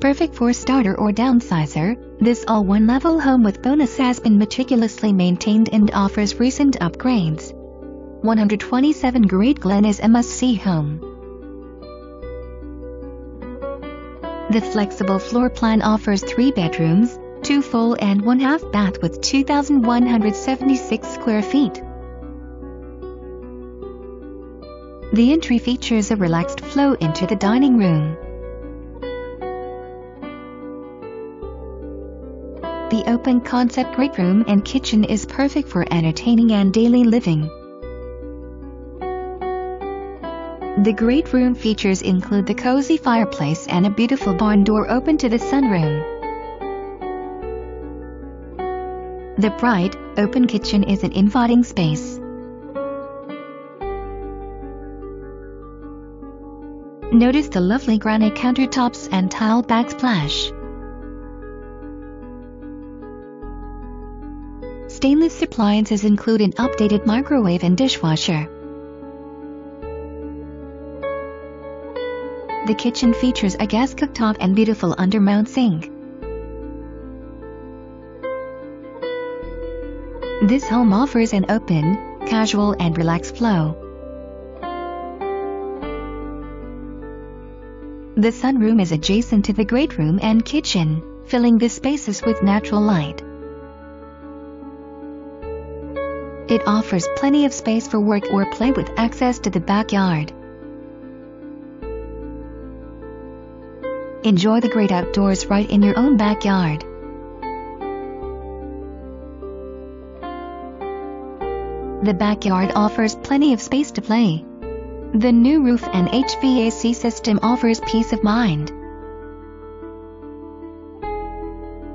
Perfect for starter or downsizer, this all one-level home with bonus has been meticulously maintained and offers recent upgrades. 127 Great Glen is a must-see home. The flexible floor plan offers 3 bedrooms, 2 full and 1/2 bath with 2,176 square feet. The entry features a relaxed flow into the dining room. The open concept great room and kitchen is perfect for entertaining and daily living. The great room features include the cozy fireplace and a beautiful barn door open to the sunroom. The bright, open kitchen is an inviting space. Notice the lovely granite countertops and tile backsplash. Stainless appliances include an updated microwave and dishwasher. The kitchen features a gas cooktop and beautiful undermount sink. This home offers an open, casual and relaxed flow. The sunroom is adjacent to the great room and kitchen, filling the spaces with natural light. It offers plenty of space for work or play with access to the backyard. Enjoy the great outdoors right in your own backyard. The backyard offers plenty of space to play. The new roof and HVAC system offers peace of mind.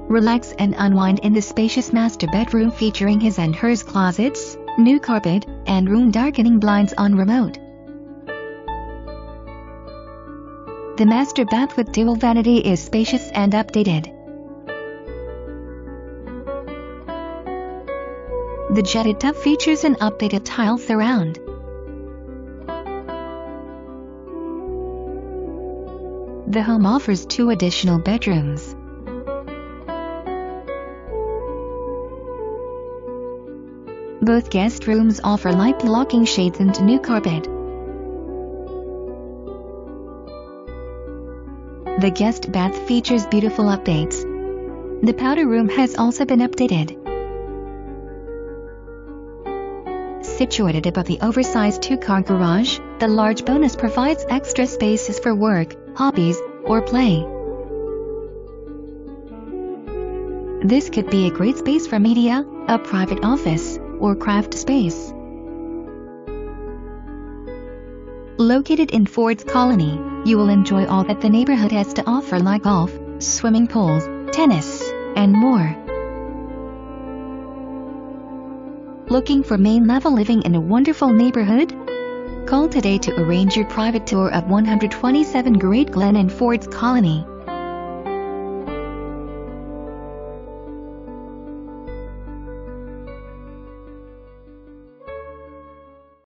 Relax and unwind in the spacious master bedroom featuring his and hers closets, new carpet, and room darkening blinds on remote. The master bath with dual vanity is spacious and updated. The jetted tub features an updated tile surround. The home offers 2 additional bedrooms. Both guest rooms offer light locking shades and new carpet. The guest bath features beautiful updates. The powder room has also been updated. Situated above the oversized 2-car garage, the large bonus provides extra spaces for work, hobbies, or play. This could be a great space for media, a private office, or craft space. Located in Ford's Colony, you will enjoy all that the neighborhood has to offer like golf, swimming pools, tennis, and more. Looking for main-level living in a wonderful neighborhood? Call today to arrange your private tour of 127 Great Glen in Ford's Colony.